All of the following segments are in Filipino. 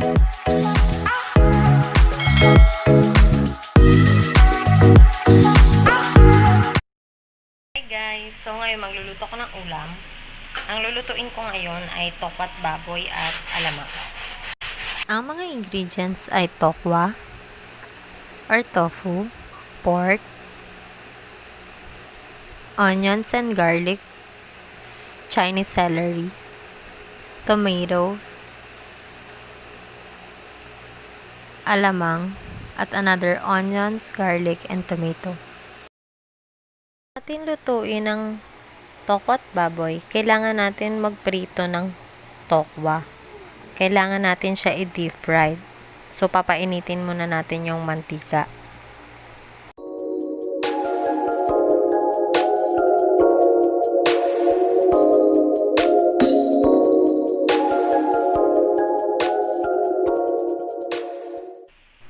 Hi guys! So ngayon magluluto ko ng ulam. Ang lulutuin ko ngayon ay tokwa't baboy at alamang. Ang mga ingredients ay tokwa or tofu, pork, onions and garlic, Chinese celery, tomatoes, alamang, at another onions, garlic, and tomato. Natin lutuin ang tokwa't baboy, kailangan natin magprito ng tokwa. Kailangan natin siya i-deep fried. So, papainitin muna natin yung mantika.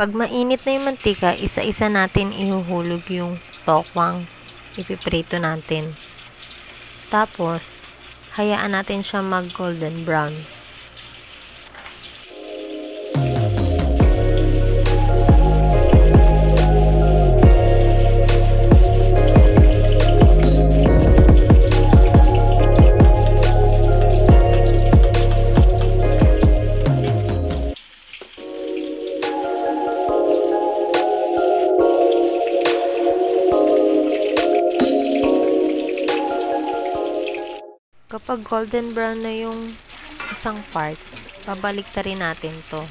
Pag mainit na yung mantika, isa-isa natin ihuhulog yung tokwang ipiprito natin. Tapos, hayaan natin siya mag-golden brown. Kapag golden brown na yung isang part, babalik ta rin natin to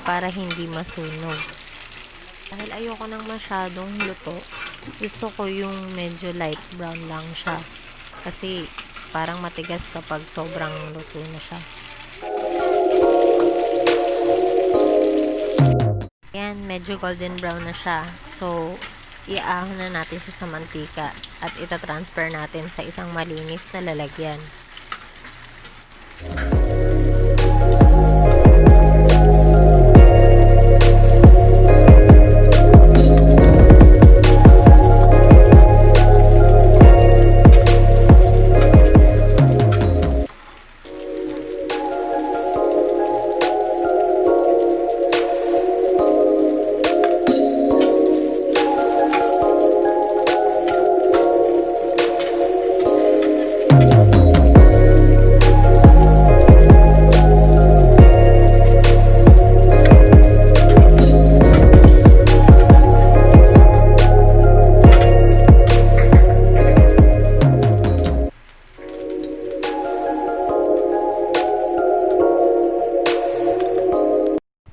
para hindi masunog. Dahil ayoko nang masyadong luto, gusto ko yung medyo light brown lang siya. Kasi parang matigas kapag sobrang luto na siya. Ayan, medyo golden brown na siya. So, iaahon na natin siya sa mantika at itatransfer natin sa isang malinis na lalagyan.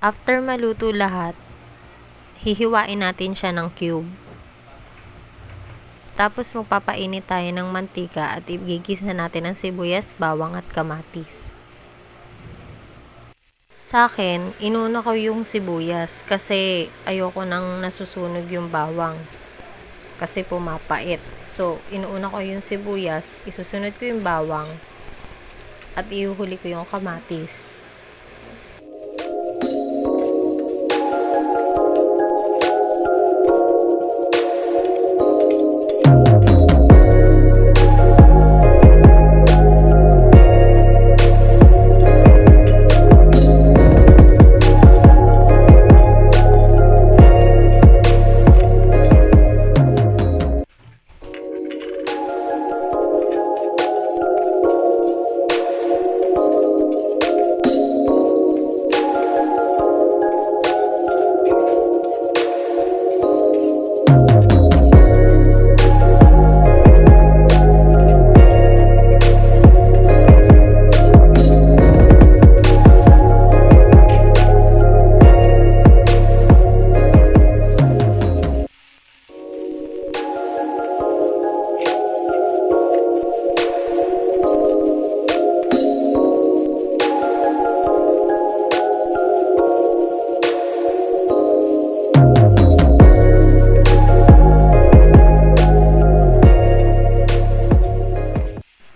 After maluto lahat, hihiwain natin siya ng cube. Tapos magpapainit tayo ng mantika at igigisa natin ng sibuyas, bawang at kamatis. Sa akin, inuna ko yung sibuyas kasi ayoko nang nasusunog yung bawang. Kasi pumapait. So, inuuna ko yung sibuyas, isusunod ko yung bawang, at ihuhuli ko yung kamatis.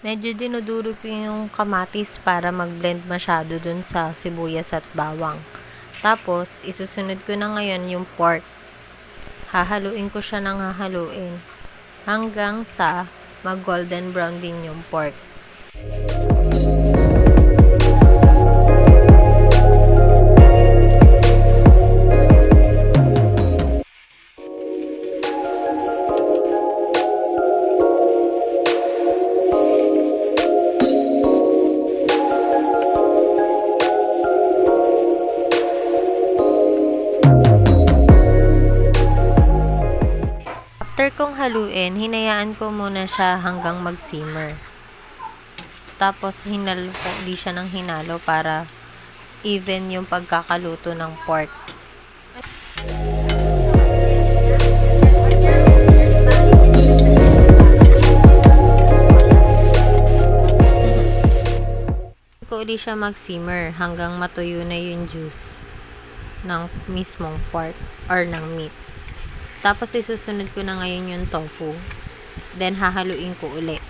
Medyo dinuduro ko yung kamatis para mag-blend masyado dun sa sibuyas at bawang. Tapos, isusunod ko na ngayon yung pork. Hahaluin ko siya ng hahaluin hanggang sa mag-golden brown din yung pork. haluin, hinayaan ko muna siya hanggang mag-simmer. Tapos, hinalo ko di siya ng hinalo para even yung pagkakaluto ng pork. Ko uli siya mag-simmer hanggang matuyo na yung juice ng mismong pork or ng meat. Tapos isusunod ko na ngayon yung tofu. Then hahaluin ko ulit.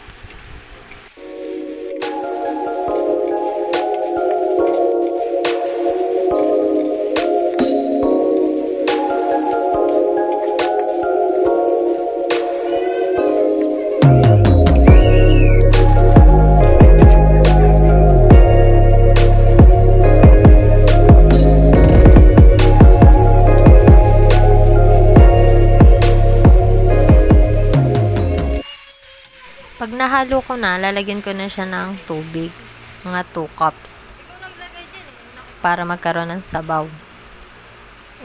Pag nahalo ko na, lalagyan ko na siya ng tubig. Mga 2 cups. Para magkaroon ng sabaw.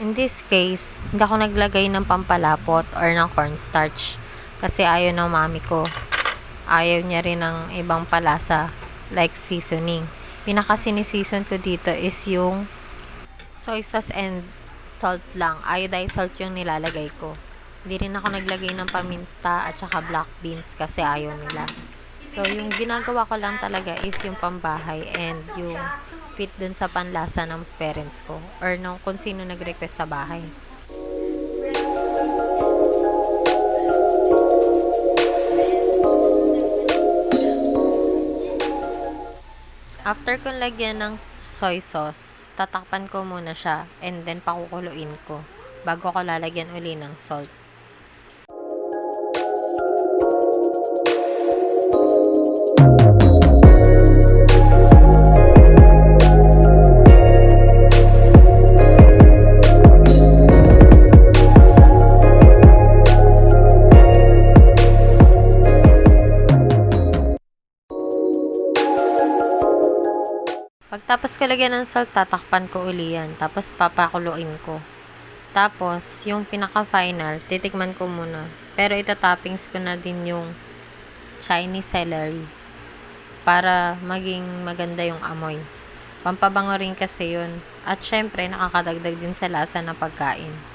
In this case, hindi ako naglagay ng pampalapot or ng cornstarch. Kasi ayaw ng mami ko. Ayaw niya rin ng ibang palasa like seasoning. Pinaka-sineseason ko dito is yung soy sauce and salt lang. Iodized salt yung nilalagay ko. Hindi rin ako naglagay ng paminta at saka black beans kasi ayaw nila. So, yung ginagawa ko lang talaga is yung pambahay and yung fit dun sa panlasa ng parents ko or nung kung sino nag-request sa bahay. After kong lagyan ng soy sauce, tatakpan ko muna siya and then pakukuluin ko bago ko lalagyan uli ng salt. Pagtapos ko lagyan ng salt, tatakpan ko uli yan. Tapos papakuluin ko. Tapos, yung pinaka-final, titikman ko muna. Pero ita-toppings ko na din yung Chinese celery. Para maging maganda yung amoy. Pampabango rin kasi yun. At syempre, nakakadagdag din sa lasa ng pagkain.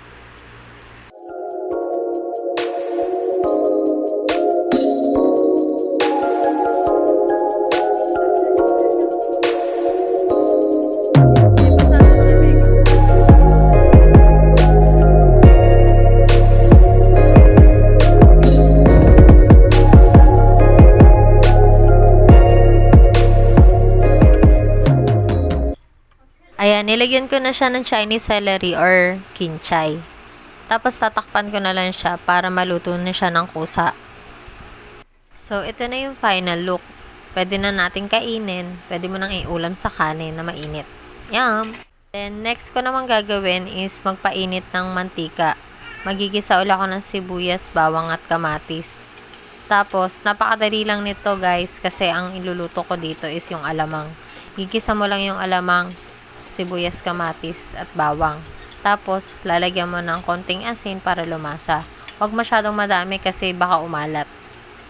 Ayan, nilagyan ko na siya ng Chinese celery or kinchay. Tapos tatakpan ko na lang siya para maluto na siya ng kusa. So, ito na yung final look. Pwede na natin kainin. Pwede mo nang iulam sa kanin na mainit. Yum! Then, next ko naman gagawin is magpainit ng mantika. Magigisa ulit ako ng sibuyas, bawang at kamatis. Tapos, napakadali lang nito guys kasi ang iluluto ko dito is yung alamang. Gigisa mo lang yung alamang, sibuyas, kamatis at bawang. Tapos, lalagyan mo ng konting asin para lumasa. Huwag masyadong madami kasi baka umalat.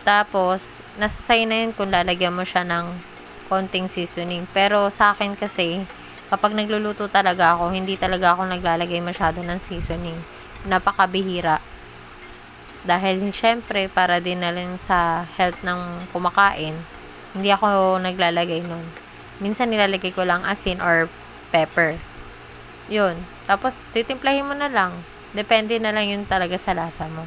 Tapos, nasa sa'yo na yun kung lalagyan mo siya ng konting seasoning. Pero sa akin kasi, kapag nagluluto talaga ako, hindi talaga ako naglalagay masyado ng seasoning. Napakabihira. Dahil syempre, para din na rin sa health ng kumakain, hindi ako naglalagay nun. Minsan nilalagay ko lang asin or pepper. Yun. Tapos, titimplahin mo na lang. Depende na lang yun talaga sa lasa mo.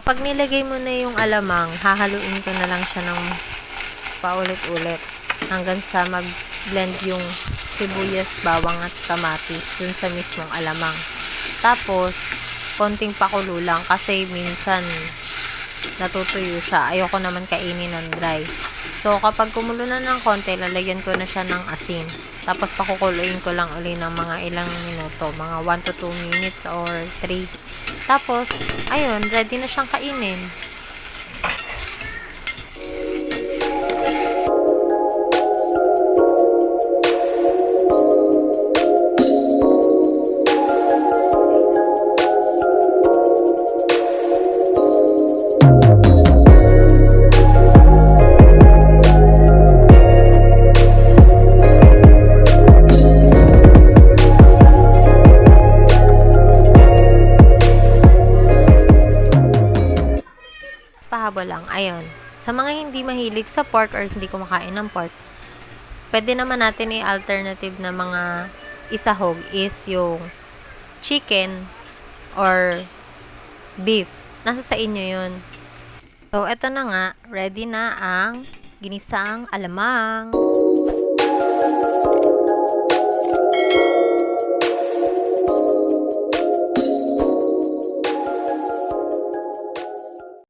Kapag nilagay mo na yung alamang, hahaluin ko na lang siya ng paulit-ulit hanggang sa mag-blend yung sibuyas, bawang at kamatis dun sa mismong alamang. Tapos, konting pakulo lang kasi minsan natutuyo siya. Ayoko naman kainin ng dry. So, kapag kumulo na ng konti, lalagyan ko na siya ng asin. Tapos, pakukuluin ko lang uli ng mga ilang minuto. Mga 1 to 2 minutes or 3. Tapos, ayun, ready na siyang kainin. Pahaba lang. Ayun. Sa mga hindi mahilig sa pork or hindi kumakain ng pork, pwede naman natin i-alternative na mga isahog is yung chicken or beef. Nasa sa inyo yun. So, eto na nga. Ready na ang ginisang alamang.